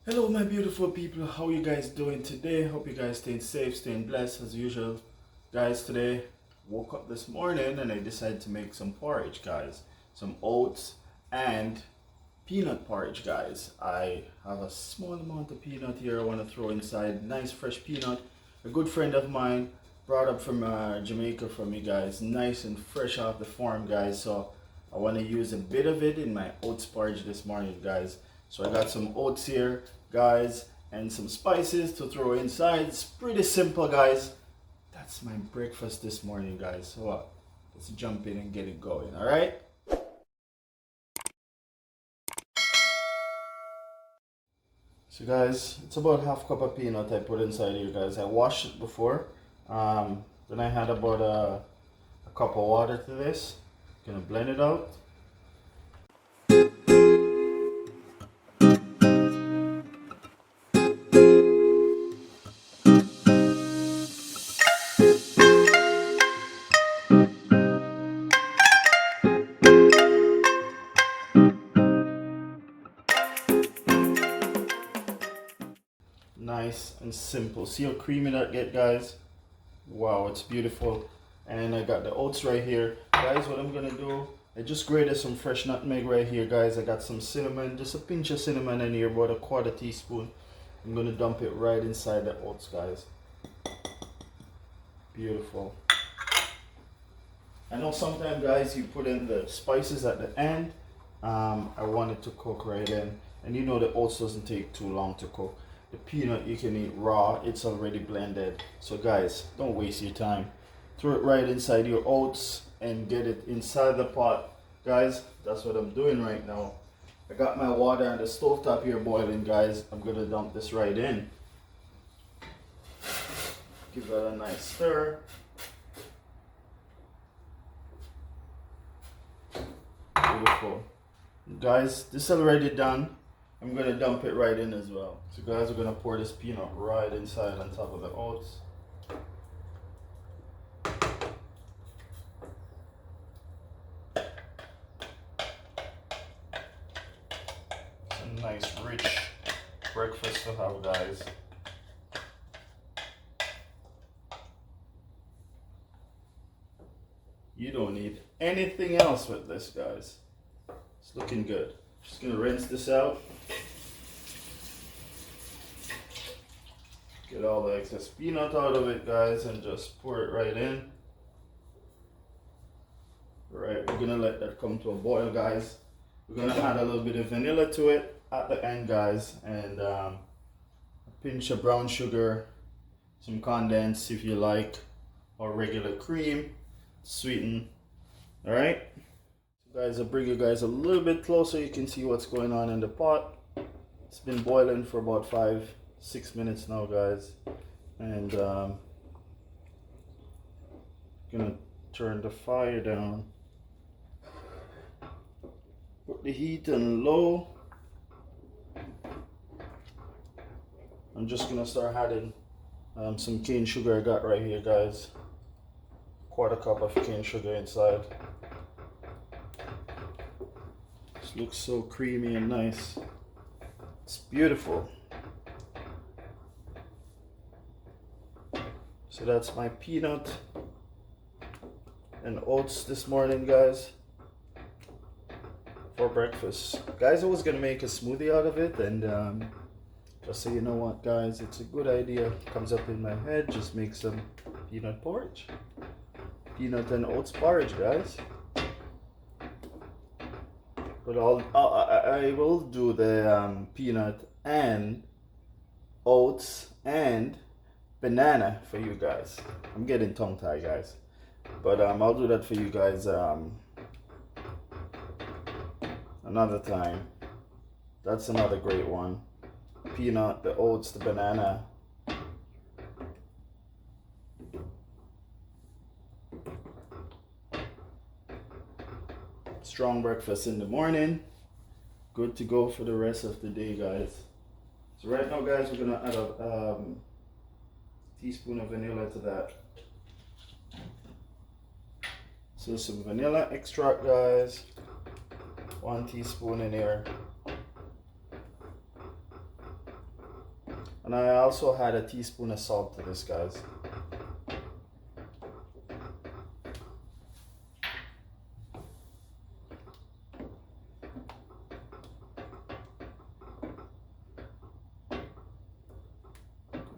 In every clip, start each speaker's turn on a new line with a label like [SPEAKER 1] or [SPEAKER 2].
[SPEAKER 1] Hello my beautiful people, how you guys doing today? Hope you guys staying safe, staying blessed as usual. Guys, today woke up this morning and I decided to make some porridge, guys. Some oats and peanut porridge, guys. I have a small amount of peanut here I want to throw inside. Nice fresh peanut. A good friend of mine brought up from Jamaica for me, guys. Nice and fresh off the farm, guys. So I want to use a bit of it in my oats porridge this morning, guys. So I got some oats here, guys, and some spices to throw inside. It's pretty simple, guys. That's my breakfast this morning, guys. So let's jump in and get it going, all right? So guys, it's about half cup of peanut I put inside here, guys. I washed it before. Then I had about a cup of water to this. Gonna blend it out. Nice and simple. See how creamy that get, guys? Wow, it's beautiful. And I got the oats right here. Guys, what I'm gonna do, I just grated some fresh nutmeg right here, guys. I got some cinnamon, just a pinch of cinnamon in here, about a quarter teaspoon. I'm gonna dump it right inside the oats, guys. Beautiful. I know sometimes, guys, you put in the spices at the end. I want it to cook right in. And you know the oats doesn't take too long to cook. The peanut you can eat raw, it's already blended. So guys, don't waste your time. Throw it right inside your oats and get it inside the pot. Guys, that's what I'm doing right now. I got my water on the stove top here boiling, guys. I'm gonna dump this right in. Give that a nice stir. Beautiful. Guys, this is already done. I'm gonna dump it right in as well. So guys, we're gonna pour this peanut right inside on top of the oats. It's a nice rich breakfast to have, guys. You don't need anything else with this, guys. It's looking good. Just gonna rinse this out. Get all the excess peanut out of it, guys, and just pour it right in. Right, we're gonna let that come to a boil, guys. We're gonna add a little bit of vanilla to it at the end, guys, and a pinch of brown sugar, some condensed if you like, or regular cream, sweeten. All right, so guys, I'll bring you guys a little bit closer. You can see what's going on in the pot. It's been boiling for about 5-6 minutes now, guys, and gonna turn the fire down. Put the heat on low. I'm just gonna start adding some cane sugar I got right here, guys. Quarter cup of cane sugar inside. This looks so creamy and nice. It's beautiful. So that's my peanut and oats this morning, guys, for breakfast. Guys, I was gonna make a smoothie out of it, and just so you know what, guys, it's a good idea. Comes up in my head, just make some peanut porridge. Peanut and oats porridge, guys. But I will do the peanut and oats and banana for you guys. I'm getting tongue tied, guys. But I'll do that for you guys another time. That's another great one. Peanut, the oats, the banana. Strong breakfast in the morning. Good to go for the rest of the day, guys. So right now, guys, we're gonna add a teaspoon of vanilla to that. So some vanilla extract, guys. 1 teaspoon in here. And I also had a teaspoon of salt to this, guys.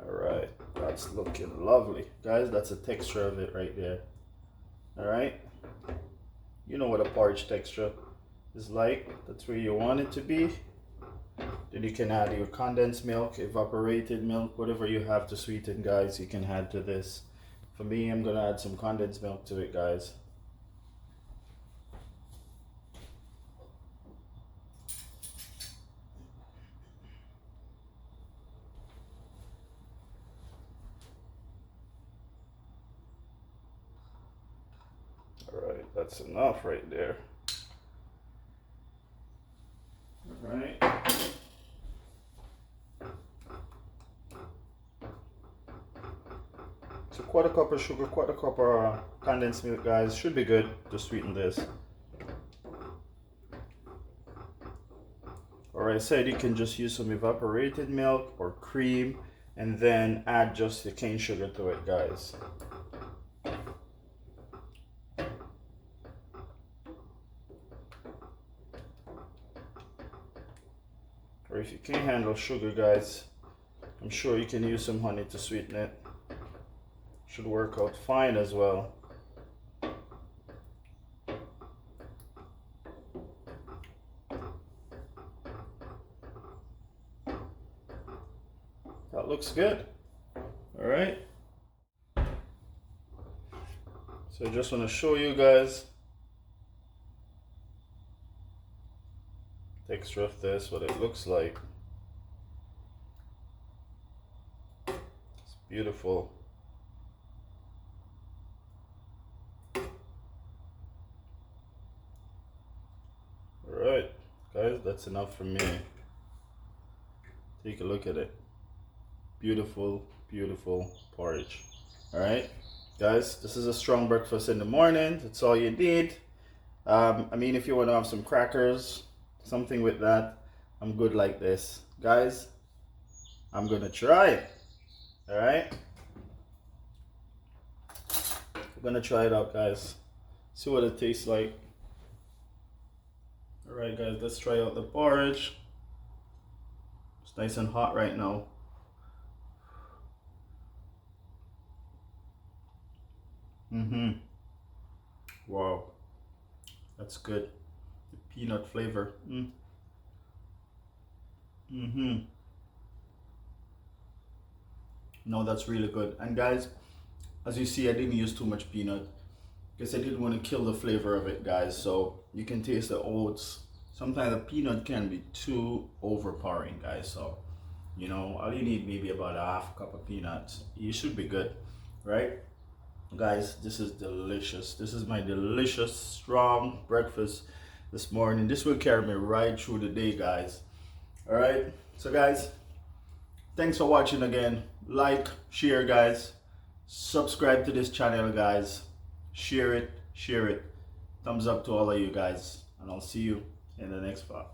[SPEAKER 1] Alright, that's looking lovely. Guys, that's the texture of it right there. Alright? You know what a porridge texture is like. That's where you want it to be. Then you can add your condensed milk, evaporated milk, whatever you have to sweeten, guys, you can add to this. For me, I'm gonna add some condensed milk to it, guys. Alright, that's enough right there. Alright. So quarter cup of sugar, quarter cup of condensed milk, guys, should be good to sweeten this. Or I said you can just use some evaporated milk or cream and then add just the cane sugar to it, guys. Or if you can't handle sugar, guys, I'm sure you can use some honey to sweeten it. Should work out fine as well. That looks good. All right. So I just want to show you guys texture of this, what it looks like. It's beautiful. Alright, guys, that's enough for me. Take a look at it. Beautiful, beautiful porridge. Alright, guys, this is a strong breakfast in the morning. That's all you need. I mean, if you want to have some crackers, something with that, I'm good like this. Guys, I'm gonna try it. Alright? I'm gonna try it out, guys. See what it tastes like. Alright, guys, let's try out the porridge. It's nice and hot right now. Wow, that's good. The peanut flavor. No, that's really good. And guys, as you see, I didn't use too much peanut because I didn't want to kill the flavor of it, guys. So you can taste the oats. Sometimes the peanut can be too overpowering, guys. So, you know, all you need maybe about a half cup of peanuts. You should be good, right? Guys, this is delicious. This is my delicious, strong breakfast this morning. This will carry me right through the day, guys. All right. So, guys, thanks for watching again. Like, share, guys. Subscribe to this channel, guys. Share it, share it. Thumbs up to all of you guys. And I'll see you in the next vlog.